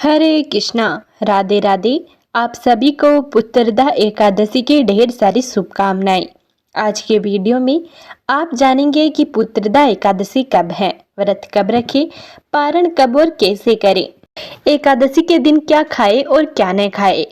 हरे कृष्णा। राधे राधे। आप सभी को पुत्रदा एकादशी की ढेर सारी शुभकामनाएं। आज के वीडियो में आप जानेंगे कि पुत्रदा एकादशी कब है, व्रत कब रखें, पारण कब और कैसे करें, एकादशी के दिन क्या खाए और क्या न खाए।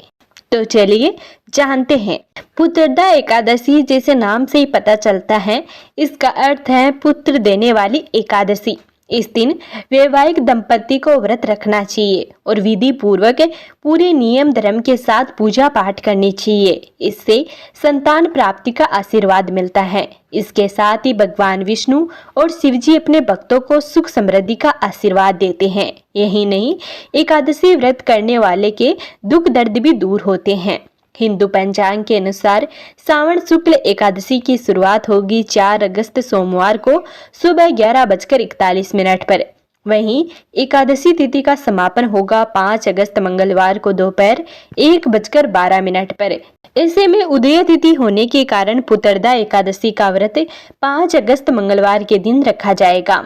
तो चलिए जानते हैं। पुत्रदा एकादशी जैसे नाम से ही पता चलता है, इसका अर्थ है पुत्र देने वाली एकादशी। इस दिन वैवाहिक दंपति को व्रत रखना चाहिए और विधि पूर्वक पूरे नियम धर्म के साथ पूजा पाठ करनी चाहिए। इससे संतान प्राप्ति का आशीर्वाद मिलता है। इसके साथ ही भगवान विष्णु और शिव जी अपने भक्तों को सुख समृद्धि का आशीर्वाद देते हैं। यही नहीं, एकादशी व्रत करने वाले के दुख दर्द भी दूर होते हैं। हिंदू पंचांग के अनुसार श्रावण शुक्ल एकादशी की शुरुआत होगी 4 अगस्त सोमवार को सुबह 11:41 पर। वहीं एकादशी तिथि का समापन होगा 5 अगस्त मंगलवार को दोपहर 1:12 पर। ऐसे में उदय तिथि होने के कारण पुत्रदा एकादशी का व्रत 5 अगस्त मंगलवार के दिन रखा जाएगा।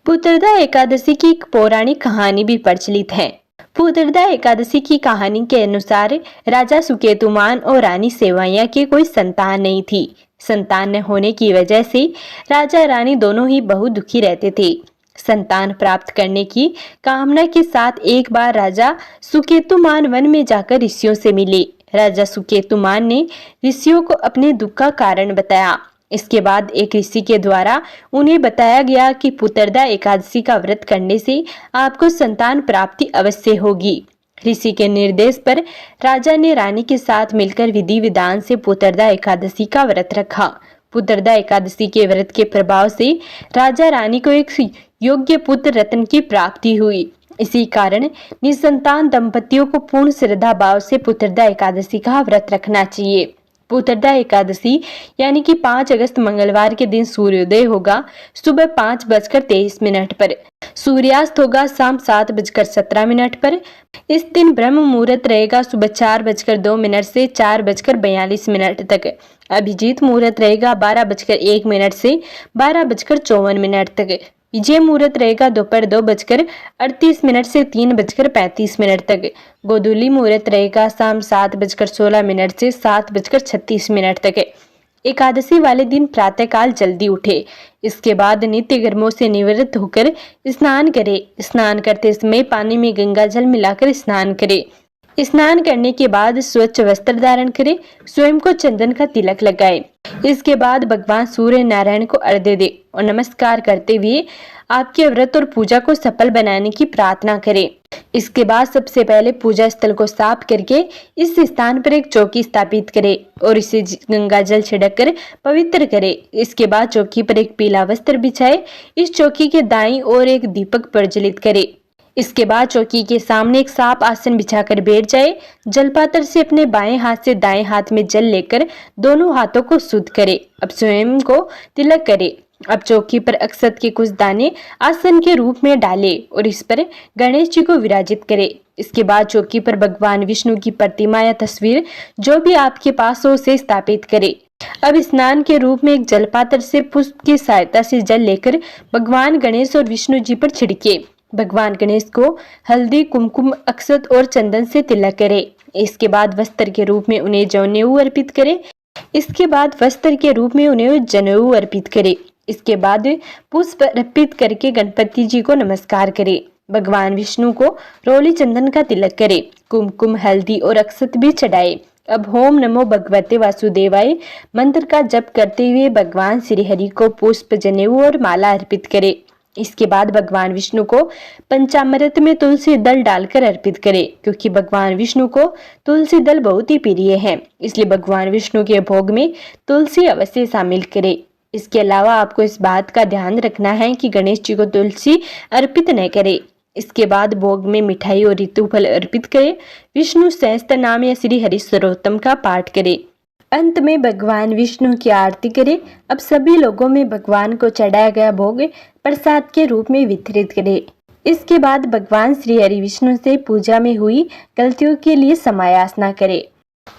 पुत्रदा एकादशी की एक पौराणिक कहानी भी प्रचलित है। पुत्रदा एकादशी की कहानी के अनुसार राजा सुकेतुमान और रानी सेवैया की कोई संतान नहीं थी। संतान न होने की वजह से राजा रानी दोनों ही बहुत दुखी रहते थे। संतान प्राप्त करने की कामना के साथ एक बार राजा सुकेतुमान वन में जाकर ऋषियों से मिले। राजा सुकेतुमान ने ऋषियों को अपने दुख का कारण बताया। इसके बाद एक ऋषि के द्वारा उन्हें बताया गया कि पुत्रदा एकादशी का व्रत करने से आपको संतान प्राप्ति अवश्य होगी। ऋषि के निर्देश पर राजा ने रानी के साथ मिलकर विधि विधान से पुत्रदा एकादशी का व्रत रखा। पुत्रदा एकादशी के व्रत के प्रभाव से राजा रानी को एक योग्य पुत्र रत्न की प्राप्ति हुई। इसी कारण निसंतान दंपतियों को पूर्ण श्रद्धा भाव से पुत्रदा एकादशी का व्रत रखना चाहिए। पुत्रदा एकादशी यानी कि 5 अगस्त मंगलवार के दिन सूर्योदय होगा सुबह 5:23 पर। सूर्यास्त होगा शाम 7:17 पर। इस दिन ब्रह्म मुहूर्त रहेगा सुबह 4:02 से 4:42 तक। अभिजीत मुहूर्त रहेगा 12:01 से 12:54 तक। विजय मुहूर्त रहेगा दोपहर 2:38 से 3:35 तक। गोधूली मुहूर्त रहेगा शाम 7:16 से 7:36 तक। एकादशी वाले दिन प्रातःकाल जल्दी उठे। इसके बाद नित्य कर्मों से निवृत्त होकर स्नान करें। स्नान करते समय पानी में गंगा जल मिलाकर स्नान करें। स्नान करने के बाद स्वच्छ वस्त्र धारण करें। स्वयं को चंदन का तिलक लगाएं। इसके बाद भगवान सूर्य नारायण को अर्घ्य दे और नमस्कार करते हुए आपके व्रत और पूजा को सफल बनाने की प्रार्थना करें। इसके बाद सबसे पहले पूजा स्थल को साफ करके इस स्थान पर एक चौकी स्थापित करें और इसे गंगा जल छिड़क कर पवित्र करें। इसके बाद चौकी पर एक पीला वस्त्र बिछाए। इस चौकी के दाईं ओर एक दीपक प्रज्वलित करें। इसके बाद चौकी के सामने एक साफ आसन बिछाकर बैठ जाए। जलपात्र से अपने बाएं हाथ से दाएं हाथ में जल लेकर दोनों हाथों को शुद्ध करें। अब स्वयं को तिलक करें। अब चौकी पर अक्षत के कुछ दाने आसन के रूप में डालें और इस पर गणेश जी को विराजित करें। इसके बाद चौकी पर भगवान विष्णु की प्रतिमा या तस्वीर जो भी आपके पास हो उसे स्थापित करें। अब स्नान के रूप में एक जलपात्र से पुष्प की सहायता से जल लेकर भगवान गणेश और विष्णु जी पर छिड़के। भगवान गणेश को हल्दी, कुमकुम, अक्षत और चंदन से तिलक करें। इसके बाद वस्त्र के रूप में उन्हें जनेऊ अर्पित करें। इसके बाद पुष्प अर्पित करके गणपति जी को नमस्कार करें। भगवान विष्णु को रोली चंदन का तिलक करें। कुमकुम, हल्दी और अक्षत भी चढ़ाए। अब ओम नमो भगवते वासुदेवाय मंत्र का जप करते हुए भगवान श्री हरि को पुष्प, जनेऊ और माला अर्पित करें। इसके बाद भगवान विष्णु को पंचामृत में तुलसी दल डालकर अर्पित करें, क्योंकि भगवान विष्णु को तुलसी दल बहुत ही प्रिय है। इसलिए भगवान विष्णु के भोग में तुलसी अवश्य शामिल करें। इसके अलावा आपको इस बात का ध्यान रखना है कि गणेश जी को तुलसी अर्पित न करें। इसके बाद भोग में मिठाई और ऋतु फल अर्पित करें। विष्णु सहस्त्र नाम या श्री हरि सर्वोत्तम का पाठ करें। अंत में भगवान विष्णु की आरती करें। अब सभी लोगों में भगवान को चढ़ाया गया भोग प्रसाद के रूप में वितरित करें। इसके बाद भगवान श्री हरि विष्णु से पूजा में हुई गलतियों के लिए समायासना करें।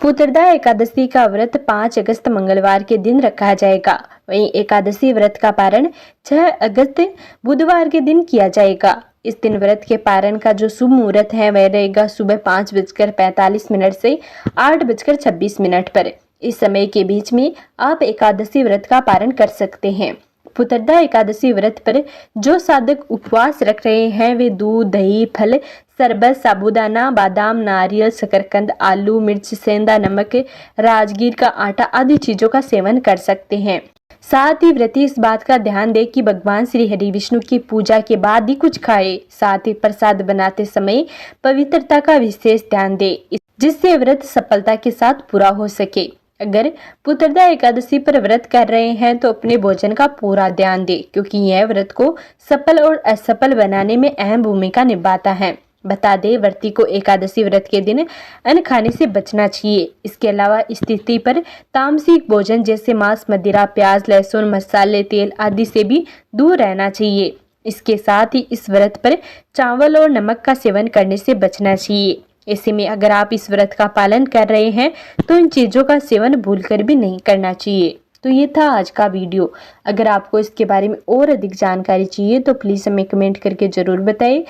पुत्रदा एकादशी का व्रत 5 अगस्त मंगलवार के दिन रखा जाएगा। वहीं एकादशी व्रत का पारण 6 अगस्त बुधवार के दिन किया जाएगा। इस दिन व्रत के पारण का जो शुभ मुहूर्त है वह रहेगा सुबह 5:45 से 8:26 पर। इस समय के बीच में आप एकादशी व्रत का पारण कर सकते हैं। पुत्रदा एकादशी व्रत पर जो साधक उपवास रख रहे हैं वे दूध, दही, फल, शरबत, साबूदाना, बादाम, नारियल, शकरकंद, आलू, मिर्च, सेंधा नमक, राजगीर का आटा आदि चीजों का सेवन कर सकते हैं। साथ ही व्रती इस बात का ध्यान दे कि भगवान श्री हरि विष्णु की पूजा के बाद ही कुछ खाए। साथ ही प्रसाद बनाते समय पवित्रता का विशेष ध्यान दे, जिससे व्रत सफलता के साथ पूरा हो सके। अगर पुत्रदा एकादशी पर व्रत कर रहे हैं तो अपने भोजन का पूरा ध्यान दे, क्योंकि यह व्रत को सफल और असफल बनाने में अहम भूमिका निभाता है। बता दें, व्रती को एकादशी व्रत के दिन अन्न खाने से बचना चाहिए। इसके अलावा स्थिति पर तामसिक भोजन जैसे मांस, मदिरा, प्याज, लहसुन, मसाले, तेल आदि से भी दूर रहना चाहिए। इसके साथ ही इस व्रत पर चावल और नमक का सेवन करने से बचना चाहिए। ऐसे में अगर आप इस व्रत का पालन कर रहे हैं तो इन चीज़ों का सेवन भूलकर भी नहीं करना चाहिए। तो ये था आज का वीडियो। अगर आपको इसके बारे में और अधिक जानकारी चाहिए तो प्लीज़ हमें कमेंट करके ज़रूर बताएं,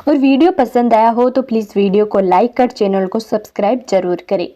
और वीडियो पसंद आया हो तो प्लीज़ वीडियो को लाइक कर चैनल को सब्सक्राइब जरूर करें।